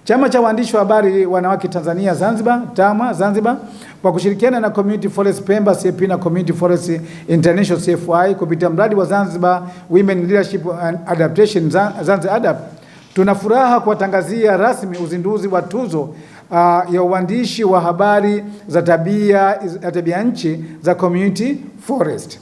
Chama cha Waandishi wa Habari Wanawake Tanzania Zanzibar, TAMWA Zanzibar, kwa kushirikiana na Community Forest Pemba CP na Community Forest International CFI kupitia mradi wa Zanzibar Women Leadership and Adaptation Zanzibar Adapt, tuna furaha kuwatangazia rasmi uzinduzi wa tuzo ya uandishi wa habari za tabia nchi za Community Forest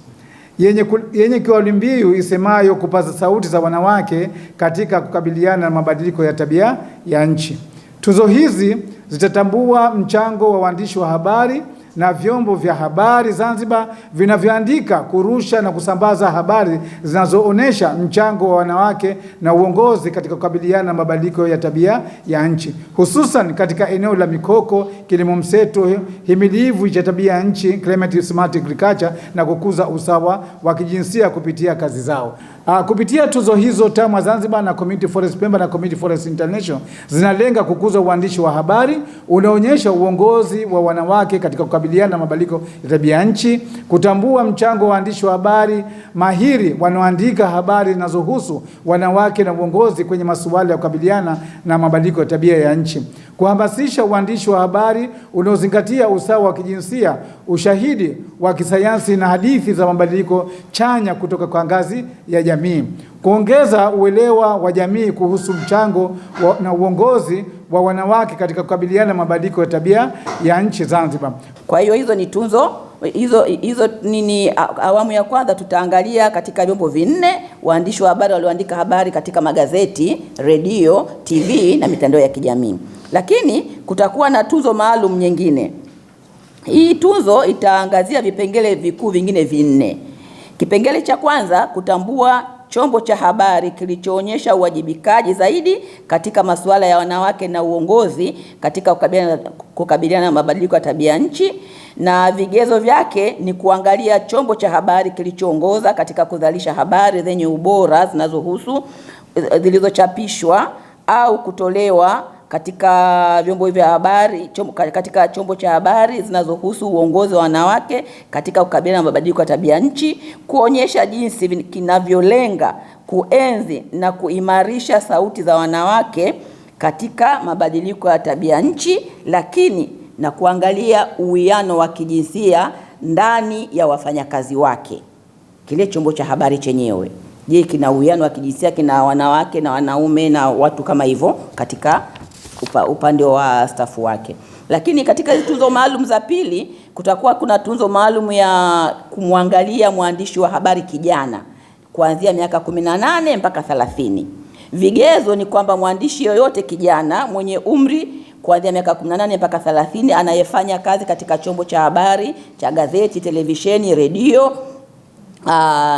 yenye kauli mbiu isemayo kupaza sauti za wanawake katika kukabiliana na mabadiliko ya tabia ya nchi. Tuzo hizi zitatambua mchango wa waandishi wa habari na vyombo vya habari Zanzibar vinavyoandika, kurusha na kusambaza habari zinazoonesha mchango wa wanawake na uongozi katika kukabiliana na mabadiliko ya tabia ya nchi, hususan katika eneo la mikoko, kilimo mseto, himilivu cha tabia ya nchi, climate smart agriculture, na kukuza usawa wa kijinsia kupitia kazi zao. Kupitia tuzo hizo, TAMWA Zanzibar na Community Forest Pemba na Community Forest International zinalenga kukuza uandishi wa habari unaonyesha uongozi wa wanawake katika kukabiliana na mabadiliko ya tabia nchi, kutambua mchango wa waandishi wa habari mahiri wanaoandika habari zinazohusu wanawake na uongozi kwenye masuala ya kukabiliana na mabadiliko ya tabia ya nchi, kuhamasisha uandishi wa habari unaozingatia usawa wa kijinsia, ushahidi wa kisayansi na hadithi za mabadiliko chanya kutoka kwa ngazi ya jamii, kuongeza uelewa wa jamii kuhusu mchango na uongozi wa wanawake katika kukabiliana na mabadiliko ya tabia ya nchi Zanzibar. Kwa hiyo hizo ni tunzo hizo nini. Awamu ya kwanza tutaangalia katika vyombo vinne waandishi wa habari walioandika habari katika magazeti, redio, TV na mitandao ya kijamii. Lakini kutakuwa na tuzo maalum nyingine. Hii tuzo itaangazia vipengele vikuu vingine vinne. Kipengele cha kwanza, kutambua chombo cha habari kilichoonyesha uwajibikaji zaidi katika masuala ya wanawake na uongozi katika kukabiliana na mabadiliko ya tabia nchi, na vigezo vyake ni kuangalia chombo cha habari kilichoongoza katika kuzalisha habari zenye ubora zilizochapishwa au kutolewa katika vyombo vya habari, katika chombo cha habari zinazohusu uongozi wa wanawake katika kukabiliana na mabadiliko ya tabia nchi, kuonyesha jinsi kinavyolenga kuenzi na kuimarisha sauti za wanawake katika mabadiliko ya tabia nchi, lakini na kuangalia uwiano wa kijinsia ndani ya wafanyakazi wake. Kile chombo cha habari chenyewe, je, kina uwiano wa kijinsia, kina wanawake na wanaume na watu kama hivyo katika upande wa stafu wake. Lakini katika tuzo maalum za pili, kutakuwa kuna tuzo maalum ya kumwangalia mwandishi wa habari kijana kuanzia miaka 18 mpaka 30. Vigezo ni kwamba mwandishi yoyote kijana mwenye umri kuanzia miaka 18 mpaka 30 anayefanya kazi katika chombo cha habari cha gazeti, televisheni, redio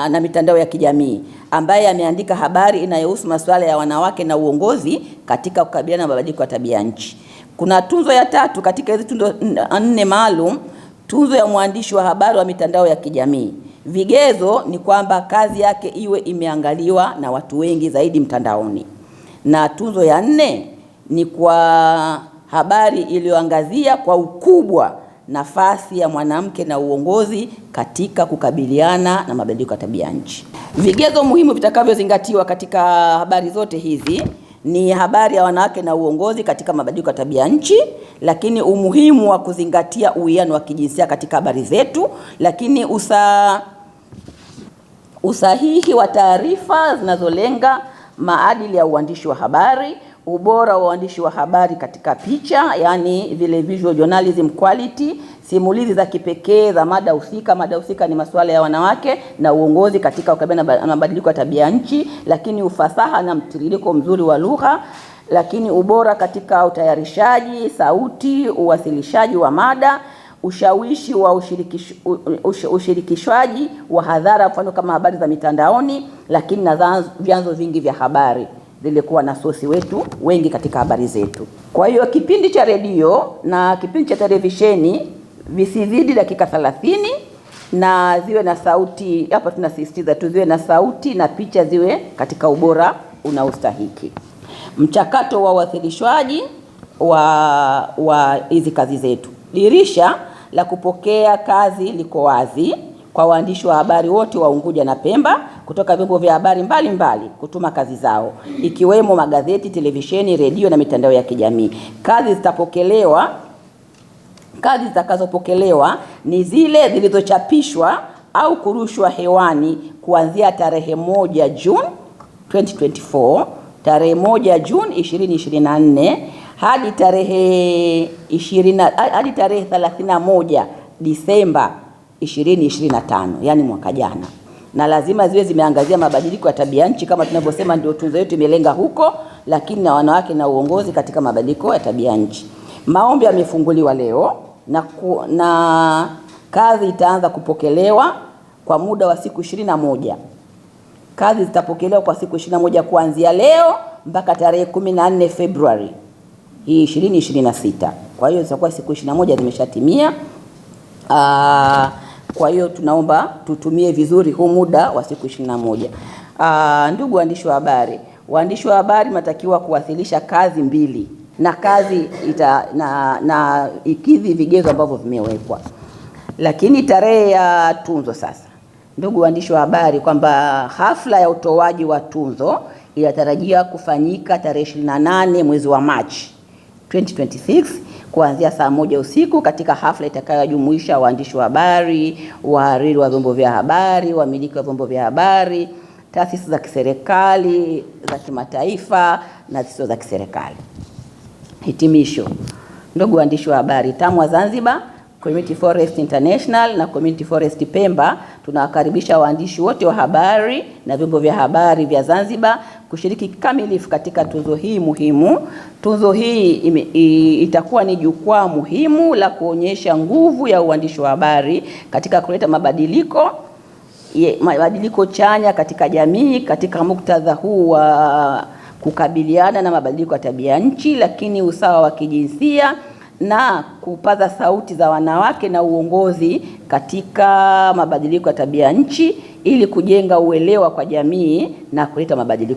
na mitandao ya kijamii, ambaye ameandika habari inayohusu masuala ya wanawake na uongozi katika kukabiliana na mabadiliko ya tabia nchi. Kuna tuzo ya tatu katika hizo tuzo nne maalum, tuzo ya mwandishi wa habari wa mitandao ya kijamii. Vigezo ni kwamba kazi yake iwe imeangaliwa na watu wengi zaidi mtandaoni. Na tuzo ya nne ni kwa habari iliyoangazia kwa ukubwa nafasi ya mwanamke na uongozi katika kukabiliana na mabadiliko ya tabia nchi. Vigezo muhimu vitakavyozingatiwa katika habari zote hizi ni habari ya wanawake na uongozi katika mabadiliko ya tabia nchi, lakini umuhimu wa kuzingatia uwiano wa kijinsia katika habari zetu, lakini usahihi wa taarifa zinazolenga maadili ya uandishi wa habari, ubora wa uandishi wa habari katika picha, yani vile visual journalism quality, simulizi za kipekee za mada husika. Mada husika ni masuala ya wanawake na uongozi katika kukabiliana na mabadiliko ya tabia nchi, lakini ufasaha na mtiririko mzuri wa lugha, lakini ubora katika utayarishaji, sauti, uwasilishaji wa mada, ushawishi wa ushirikishwaji wa hadhara, mfano kama habari za mitandaoni, lakini na vyanzo vingi vya habari zilikuwa na sosi wetu wengi katika habari zetu. Kwa hiyo kipindi cha redio na kipindi cha televisheni visizidi dakika 30 na ziwe na sauti, hapa tunasisitiza tu ziwe na sauti na picha ziwe katika ubora unaostahiki. Mchakato wa uwasilishwaji wa hizi kazi zetu. Dirisha la kupokea kazi liko wazi kwa waandishi wa habari wote wa Unguja na Pemba kutoka vyombo vya habari mbalimbali kutuma kazi zao, ikiwemo magazeti, televisheni, redio na mitandao ya kijamii. Kazi zitakazopokelewa ni zile zilizochapishwa au kurushwa hewani kuanzia tarehe 1 Juni 2024, tarehe 1 Juni 2024 hadi tarehe 31 Disemba 2025, yani mwaka jana, na lazima ziwe zimeangazia mabadiliko ya tabia nchi. Kama tunavyosema, ndio tunzo yetu imelenga huko, lakini na wanawake na uongozi katika mabadiliko ya tabia nchi. Maombi yamefunguliwa leo na kazi itaanza kupokelewa kwa muda wa siku 21. Kazi zitapokelewa kwa siku 21 kuanzia leo mpaka tarehe 14 Februari hii 2026. Kwa hiyo zitakuwa siku 21 zimeshatimia. Kwa hiyo tunaomba tutumie vizuri huu muda wa siku 21. Ndugu waandishi wa habari mnatakiwa kuwasilisha kazi mbili na kazi na ikidhi vigezo ambavyo vimewekwa. Lakini tarehe ya tunzo sasa, ndugu waandishi wa habari, kwamba hafla ya utoaji wa tunzo inatarajia kufanyika tarehe 28 mwezi wa Machi 2026 kuanzia saa 1 usiku katika hafla itakayojumuisha waandishi wa habari, wahariri wa vyombo vya habari, wamiliki wa vyombo vya habari, taasisi za kiserikali, za kimataifa na zisizo za kiserikali. Hitimisho. Ndugu waandishi wa habari, TAMWA Zanzibar, Community Forest International na Community Forest Pemba tunawakaribisha waandishi wote wa habari na vyombo vya habari vya Zanzibar kushiriki kikamilifu katika tuzo hii muhimu. Tuzo hii itakuwa ni jukwaa muhimu la kuonyesha nguvu ya uandishi wa habari katika kuleta mabadiliko chanya katika jamii katika muktadha huu wa kukabiliana na mabadiliko ya tabia nchi, lakini usawa wa kijinsia na kupaza sauti za wanawake na uongozi katika mabadiliko ya tabia nchi ili kujenga uelewa kwa jamii na kuleta mabadiliko.